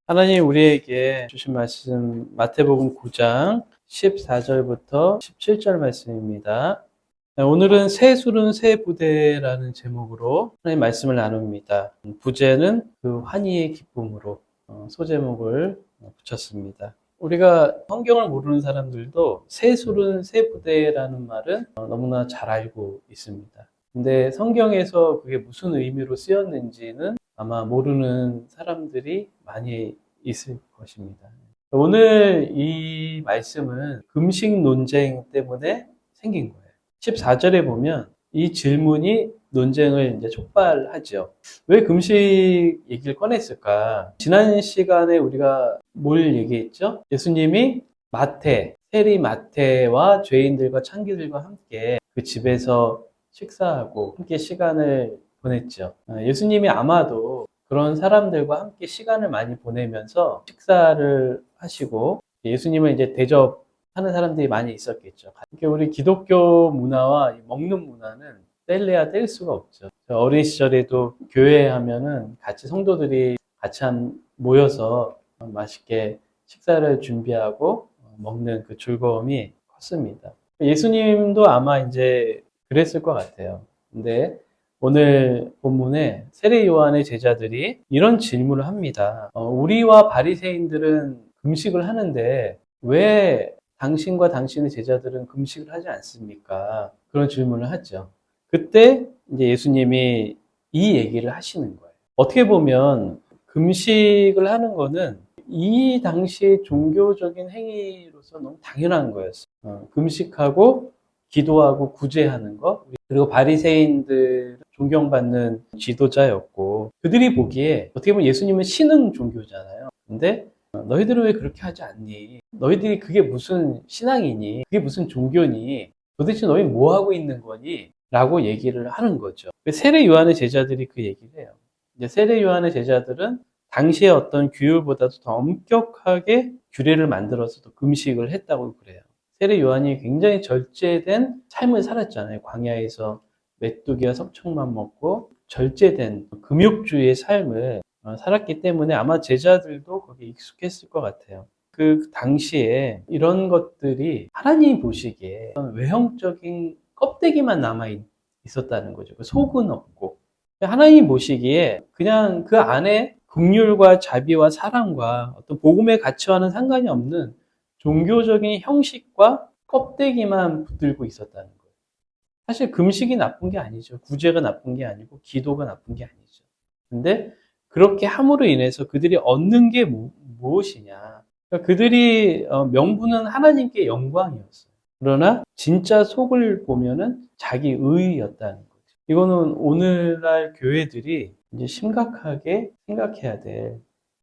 하나님 우리에게 주신 말씀 마태복음 9장 14절부터 17절 말씀입니다. 오늘은 새 술은 새 부대라는 제목으로 하나님 말씀을 나눕니다. 부제는 그 환희의 기쁨으로 소제목을 붙였습니다. 우리가 성경을 모르는 사람들도 새 술은 새 부대라는 말은 너무나 잘 알고 있습니다. 근데 성경에서 그게 무슨 의미로 쓰였는지는 아마 모르는 사람들이 많이 있을 것입니다. 오늘 이 말씀은 금식 논쟁 때문에 생긴 거예요. 14절에 보면 이 질문이 논쟁을 이제 촉발하죠. 왜 금식 얘기를 꺼냈을까? 지난 시간에 우리가 뭘 얘기했죠? 예수님이 세리 마태와 죄인들과 창기들과 함께 그 집에서 식사하고 함께 시간을 보냈죠. 예수님이 아마도 그런 사람들과 함께 시간을 많이 보내면서 식사를 하시고 예수님을 이제 대접하는 사람들이 많이 있었겠죠. 우리 기독교 문화와 먹는 문화는 뗄래야 뗄 수가 없죠. 어린 시절에도 교회 하면은 같이 성도들이 같이 모여서 맛있게 식사를 준비하고 먹는 그 즐거움이 컸습니다. 예수님도 아마 이제 그랬을 것 같아요. 근데 오늘 본문에 세례 요한의 제자들이 이런 질문을 합니다. 우리와 바리새인들은 금식을 하는데 왜 당신과 당신의 제자들은 금식을 하지 않습니까? 그런 질문을 하죠. 그때 이제 예수님이 이 얘기를 하시는 거예요. 어떻게 보면 금식을 하는 거는 이 당시 종교적인 행위로서 너무 당연한 거였어요. 금식하고 기도하고 구제하는 거, 그리고 바리새인들 존경받는 지도자였고 그들이 보기에 어떻게 보면 예수님은 신흥 종교잖아요. 근데 너희들은 왜 그렇게 하지 않니? 너희들이 그게 무슨 신앙이니? 그게 무슨 종교니? 도대체 너희 뭐 하고 있는 거니? 라고 얘기를 하는 거죠. 세례 요한의 제자들이 그 얘기를 해요. 이제 세례 요한의 제자들은 당시의 어떤 규율보다도 더 엄격하게 규례를 만들어서 또 금식을 했다고 그래요. 세례 요한이 굉장히 절제된 삶을 살았잖아요. 광야에서 메뚜기와 석청만 먹고 절제된 금욕주의의 삶을 살았기 때문에 아마 제자들도 거기에 익숙했을 것 같아요. 그 당시에 이런 것들이 하나님이 보시기에 외형적인 껍데기만 남아 있었다는 거죠. 속은 없고. 하나님이 보시기에 그냥 그 안에 긍휼과 자비와 사랑과 어떤 복음의 가치와는 상관이 없는 종교적인 형식과 껍데기만 붙들고 있었다는 거예요. 사실 금식이 나쁜 게 아니죠. 구제가 나쁜 게 아니고 기도가 나쁜 게 아니죠. 근데 그렇게 함으로 인해서 그들이 얻는 게 무엇이냐. 그러니까 그들이 명분은 하나님께 영광이었어요. 그러나 진짜 속을 보면은 자기 의였다는 거죠. 이거는 오늘날 교회들이 이제 심각하게 생각해야 될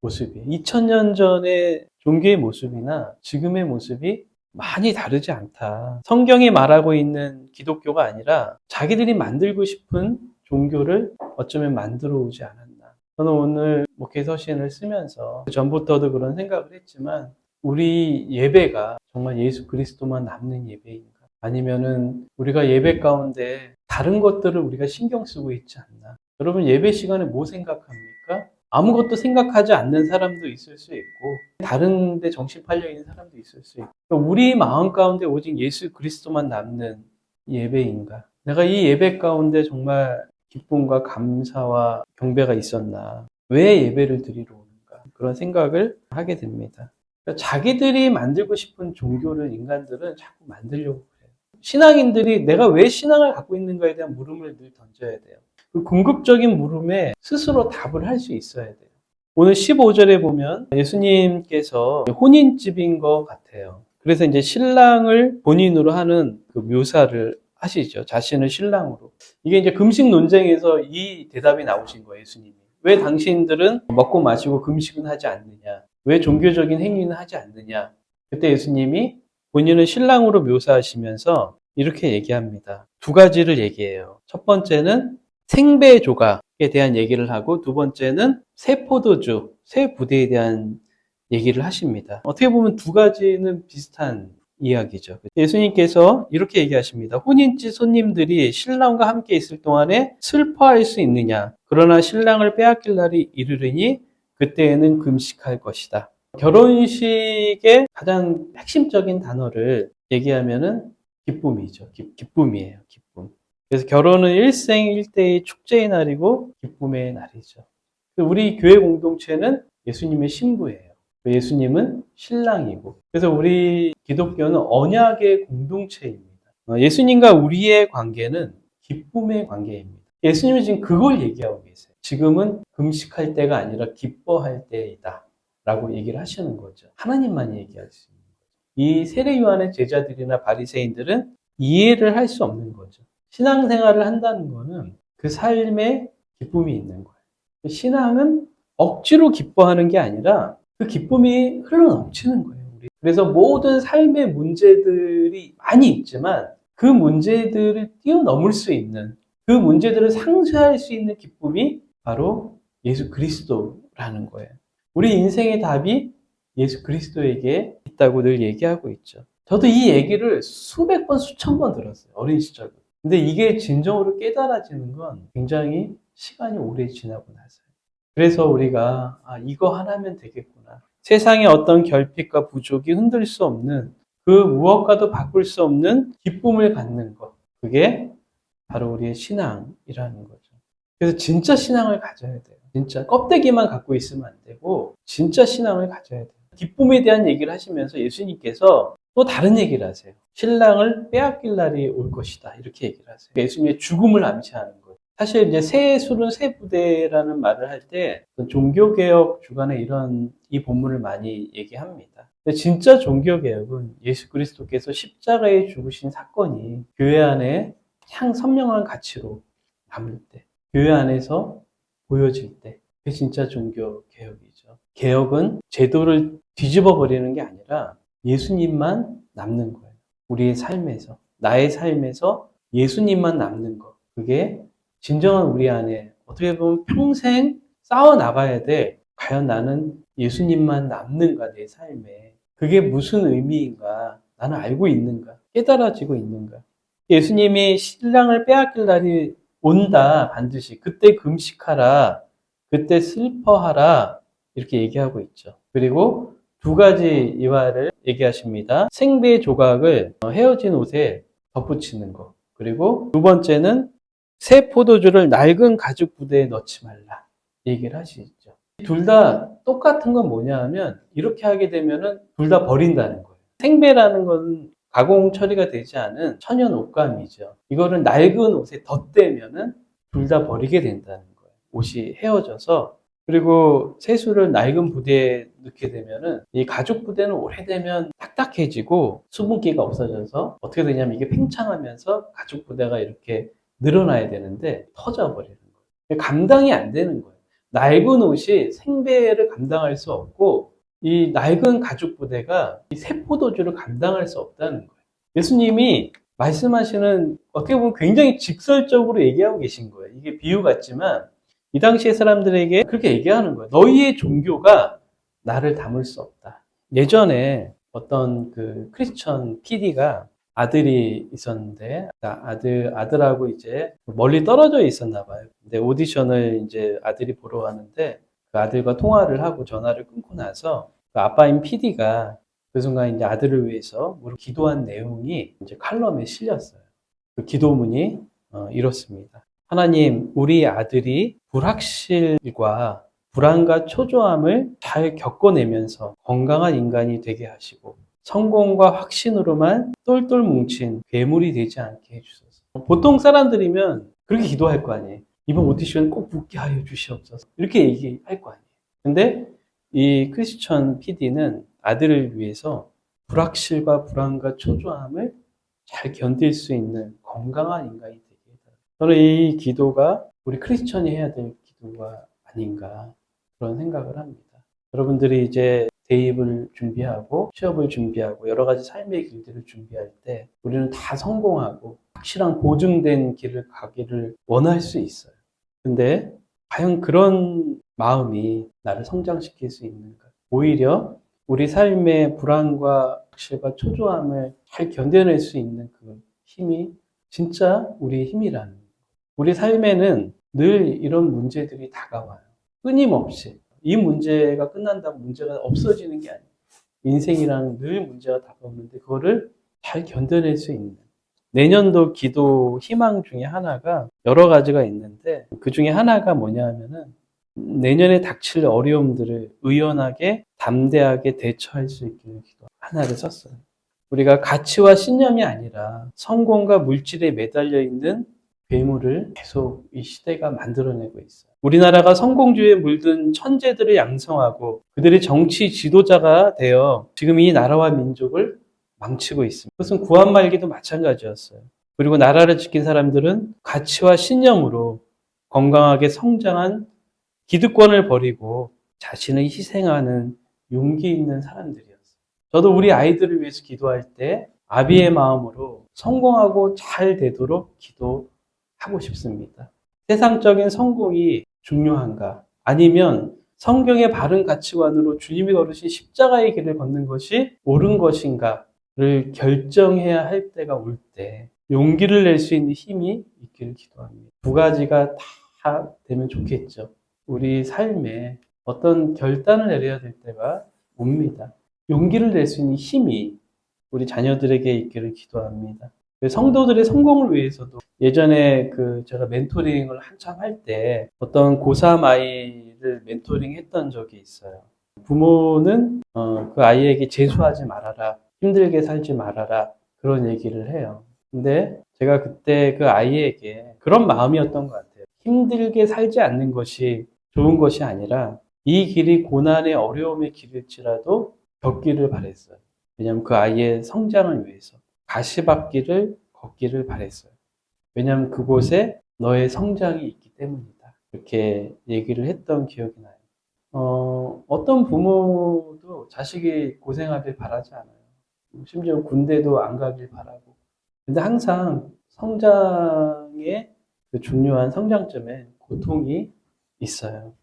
모습이에요. 2000년 전의 종교의 모습이나 지금의 모습이 많이 다르지 않다. 성경이 말하고 있는 기독교가 아니라 자기들이 만들고 싶은 종교를 어쩌면 만들어 오지 않았나. 저는 오늘 목회 서신을 쓰면서 전부터도 그런 생각을 했지만 우리 예배가 정말 예수 그리스도만 남는 예배인가? 아니면은 우리가 예배 가운데 다른 것들을 우리가 신경 쓰고 있지 않나? 여러분 예배 시간에 뭐 생각합니까? 아무것도 생각하지 않는 사람도 있을 수 있고 다른 데 정신 팔려 있는 사람도 있을 수 있고 우리 마음 가운데 오직 예수 그리스도만 남는 예배인가? 내가 이 예배 가운데 정말 기쁨과 감사와 경배가 있었나? 왜 예배를 드리러 오는가? 그런 생각을 하게 됩니다. 그러니까 자기들이 만들고 싶은 종교를 인간들은 자꾸 만들려고 그래요. 신앙인들이 내가 왜 신앙을 갖고 있는가에 대한 물음을 늘 던져야 돼요. 그 궁극적인 물음에 스스로 답을 할 수 있어야 돼요. 오늘 15절에 보면 예수님께서 혼인집인 것 같아요. 그래서 이제 신랑을 본인으로 하는 그 묘사를 하시죠. 자신을 신랑으로. 이게 이제 금식 논쟁에서 이 대답이 나오신 거예요, 예수님이. 왜 당신들은 먹고 마시고 금식은 하지 않느냐? 왜 종교적인 행위는 하지 않느냐? 그때 예수님이 본인을 신랑으로 묘사하시면서 이렇게 얘기합니다. 두 가지를 얘기해요. 첫 번째는 생배 조각에 대한 얘기를 하고 두 번째는 새 포도주, 새 부대에 대한 얘기를 하십니다. 어떻게 보면 두 가지는 비슷한 이야기죠. 예수님께서 이렇게 얘기하십니다. 혼인집 손님들이 신랑과 함께 있을 동안에 슬퍼할 수 있느냐? 그러나 신랑을 빼앗길 날이 이르르니 그때에는 금식할 것이다. 결혼식의 가장 핵심적인 단어를 얘기하면은 기쁨이죠. 기쁨이에요. 기쁨. 그래서 결혼은 일생일대의 축제의 날이고 기쁨의 날이죠. 우리 교회 공동체는 예수님의 신부예요. 예수님은 신랑이고. 그래서 우리 기독교는 언약의 공동체입니다. 예수님과 우리의 관계는 기쁨의 관계입니다. 예수님은 지금 그걸 얘기하고 계세요. 지금은 금식할 때가 아니라 기뻐할 때이다 라고 얘기를 하시는 거죠. 하나님만이 얘기할 수 있는 거죠. 이 세례 요한의 제자들이나 바리새인들은 이해를 할 수 없는 거죠. 신앙생활을 한다는 거는 그 삶에 기쁨이 있는 거예요. 신앙은 억지로 기뻐하는 게 아니라 그 기쁨이 흘러넘치는 거예요. 그래서 모든 삶의 문제들이 많이 있지만 그 문제들을 뛰어넘을 수 있는, 그 문제들을 상쇄할 수 있는 기쁨이 바로 예수 그리스도라는 거예요. 우리 인생의 답이 예수 그리스도에게 있다고 늘 얘기하고 있죠. 저도 이 얘기를 수백 번, 수천 번 들었어요. 어린 시절로. 근데 이게 진정으로 깨달아지는 건 굉장히 시간이 오래 지나고 나서요. 그래서 우리가 이거 하나면 되겠구나. 세상의 어떤 결핍과 부족이 흔들 수 없는 그 무엇과도 바꿀 수 없는 기쁨을 갖는 것. 그게 바로 우리의 신앙이라는 거죠. 그래서 진짜 신앙을 가져야 돼요. 진짜 껍데기만 갖고 있으면 안 되고 진짜 신앙을 가져야 돼요. 기쁨에 대한 얘기를 하시면서 예수님께서 또 다른 얘기를 하세요. 신랑을 빼앗길 날이 올 것이다. 이렇게 얘기를 하세요. 예수님의 죽음을 암시하는 거예요. 사실 이제 새 술은 새 부대라는 말을 할 때 종교개혁 주간에 이 본문을 많이 얘기합니다. 근데 진짜 종교개혁은 예수 그리스도께서 십자가에 죽으신 사건이 교회 안에 선명한 가치로 남을 때, 교회 안에서 보여질 때, 그게 진짜 종교개혁이죠. 개혁은 제도를 뒤집어 버리는 게 아니라 예수님만 남는 거예요. 우리의 삶에서, 나의 삶에서 예수님만 남는 것. 그게 진정한 우리 안에 어떻게 보면 평생 싸워 나가야 돼. 과연 나는 예수님만 남는가, 내 삶에. 그게 무슨 의미인가? 나는 알고 있는가? 깨달아지고 있는가? 예수님이 신랑을 빼앗길 날이 온다, 반드시. 그때 금식하라. 그때 슬퍼하라. 이렇게 얘기하고 있죠. 그리고 두 가지 이화를 얘기하십니다. 생배 조각을 헤어진 옷에 덧붙이는 거. 그리고 두 번째는 새 포도주를 낡은 가죽 부대에 넣지 말라. 얘기를 하시죠. 둘 다 똑같은 건 뭐냐 하면 이렇게 하게 되면은 둘 다 버린다는 거예요. 생배라는 건 가공 처리가 되지 않은 천연 옷감이죠. 이거를 낡은 옷에 덧대면은 둘 다 버리게 된다는 거예요. 옷이 헤어져서. 그리고 세수를 낡은 부대에 넣게 되면은 이 가죽 부대는 오래되면 딱딱해지고 수분기가 없어져서 어떻게 되냐면 이게 팽창하면서 가죽 부대가 이렇게 늘어나야 되는데 터져버리는 거예요. 감당이 안 되는 거예요. 낡은 옷이 생배를 감당할 수 없고 이 낡은 가죽 부대가 이 새 포도주를 감당할 수 없다는 거예요. 예수님이 말씀하시는 어떻게 보면 굉장히 직설적으로 얘기하고 계신 거예요. 이게 비유 같지만 이 당시의 사람들에게 그렇게 얘기하는 거예요. 너희의 종교가 나를 담을 수 없다. 예전에 어떤 그 크리스천 PD가 아들이 있었는데 아들하고 이제 멀리 떨어져 있었나 봐요. 근데 오디션을 이제 아들이 보러 가는데 그 아들과 통화를 하고 전화를 끊고 나서 그 아빠인 PD가 그 순간 이제 아들을 위해서 기도한 내용이 이제 칼럼에 실렸어요. 그 기도문이 이렇습니다. 하나님, 우리 아들이 불확실과 불안과 초조함을 잘 겪어내면서 건강한 인간이 되게 하시고 성공과 확신으로만 똘똘 뭉친 괴물이 되지 않게 해주소서. 보통 사람들이면 그렇게 기도할 거 아니에요. 이번 오디션 꼭 붙게 하여 주시옵소서. 이렇게 얘기할 거 아니에요. 근데 이 크리스천 PD는 아들을 위해서 불확실과 불안과 초조함을 잘 견딜 수 있는 건강한 인간이 되게 해달라. 저는 이 기도가 우리 크리스천이 해야 될 기도가 아닌가 그런 생각을 합니다. 여러분들이 이제 대입을 준비하고 취업을 준비하고 여러 가지 삶의 길들을 준비할 때 우리는 다 성공하고 확실한 보증된 길을 가기를 원할 수 있어요. 근데 과연 그런 마음이 나를 성장시킬 수 있는가? 오히려 우리 삶의 불안과 확실과 초조함을 잘 견뎌낼 수 있는 그 힘이 진짜 우리의 힘이라는 거예요. 우리 삶에는 늘 이런 문제들이 다가와요. 끊임없이. 이 문제가 끝난다고 문제가 없어지는 게 아니에요. 인생이랑 늘 문제가 다가오는데 그거를 잘 견뎌낼 수 있는. 내년도 기도 희망 중에 하나가 여러 가지가 있는데 그 중에 하나가 뭐냐 하면은 내년에 닥칠 어려움들을 의연하게 담대하게 대처할 수 있기를 기도 하나를 썼어요. 우리가 가치와 신념이 아니라 성공과 물질에 매달려 있는 괴물을 계속 이 시대가 만들어내고 있어요. 우리나라가 성공주의에 물든 천재들을 양성하고 그들이 정치 지도자가 되어 지금 이 나라와 민족을 망치고 있습니다. 그것은 구한말기도 마찬가지였어요. 그리고 나라를 지킨 사람들은 가치와 신념으로 건강하게 성장한 기득권을 버리고 자신을 희생하는 용기 있는 사람들이었어요. 저도 우리 아이들을 위해서 기도할 때 아비의 마음으로 성공하고 잘 되도록 기도하고 싶습니다. 세상적인 성공이 중요한가? 아니면 성경의 바른 가치관으로 주님이 걸으신 십자가의 길을 걷는 것이 옳은 것인가를 결정해야 할 때가 올 때 용기를 낼 수 있는 힘이 있기를 기도합니다. 두 가지가 다 되면 좋겠죠. 우리 삶에 어떤 결단을 내려야 될 때가 옵니다. 용기를 낼 수 있는 힘이 우리 자녀들에게 있기를 기도합니다. 성도들의 성공을 위해서도 예전에 제가 멘토링을 한참 할 때 어떤 고3 아이를 멘토링 했던 적이 있어요. 부모는 그 아이에게 재수하지 말아라, 힘들게 살지 말아라 그런 얘기를 해요. 근데 제가 그때 그 아이에게 그런 마음이었던 것 같아요. 힘들게 살지 않는 것이 좋은 것이 아니라 이 길이 고난의 어려움의 길일지라도 겪기를 바랬어요. 왜냐하면 그 아이의 성장을 위해서 가시밭길을 걷기를 바랬어요. 왜냐하면 그곳에 너의 성장이 있기 때문이다. 이렇게 얘기를 했던 기억이 나요. 어떤 부모도 자식이 고생하길 바라지 않아요. 심지어 군대도 안 가길 바라고. 근데 항상 성장의 그 중요한 성장점에 고통이 있어요.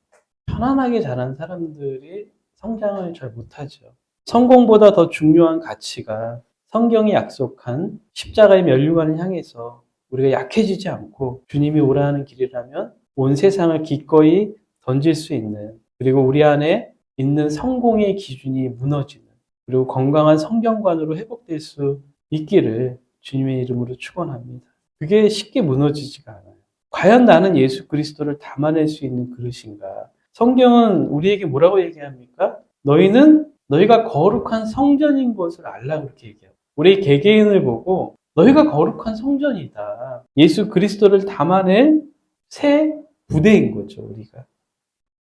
편안하게 자란 사람들이 성장을 잘 못하죠. 성공보다 더 중요한 가치가 성경이 약속한 십자가의 면류관을 향해서 우리가 약해지지 않고 주님이 오라 하는 길이라면 온 세상을 기꺼이 던질 수 있는, 그리고 우리 안에 있는 성공의 기준이 무너지는, 그리고 건강한 성경관으로 회복될 수 있기를 주님의 이름으로 축원합니다. 그게 쉽게 무너지지가 않아요. 과연 나는 예수 그리스도를 담아낼 수 있는 그릇인가? 성경은 우리에게 뭐라고 얘기합니까? 너희가 거룩한 성전인 것을 알라 그렇게 얘기해요. 우리 개개인을 보고 너희가 거룩한 성전이다. 예수 그리스도를 담아낼 새 부대인 거죠,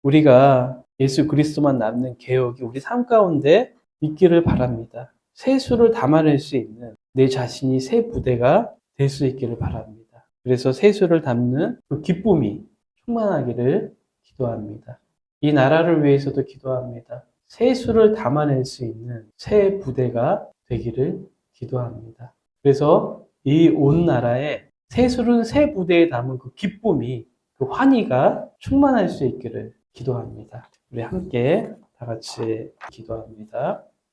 우리가 예수 그리스도만 남는 개혁이 우리 삶 가운데 있기를 바랍니다. 세수를 담아낼 수 있는 내 자신이 새 부대가 될 수 있기를 바랍니다. 그래서 세수를 담는 그 기쁨이 충만하기를 기도합니다. 이 나라를 위해서도 기도합니다. 세수를 담아낼 수 있는 새 부대가 되기를 기도합니다. 그래서 이 온 나라에 세수를 새 부대에 담은 그 기쁨이, 그 환희가 충만할 수 있기를 기도합니다. 우리 함께 다 같이 기도합니다.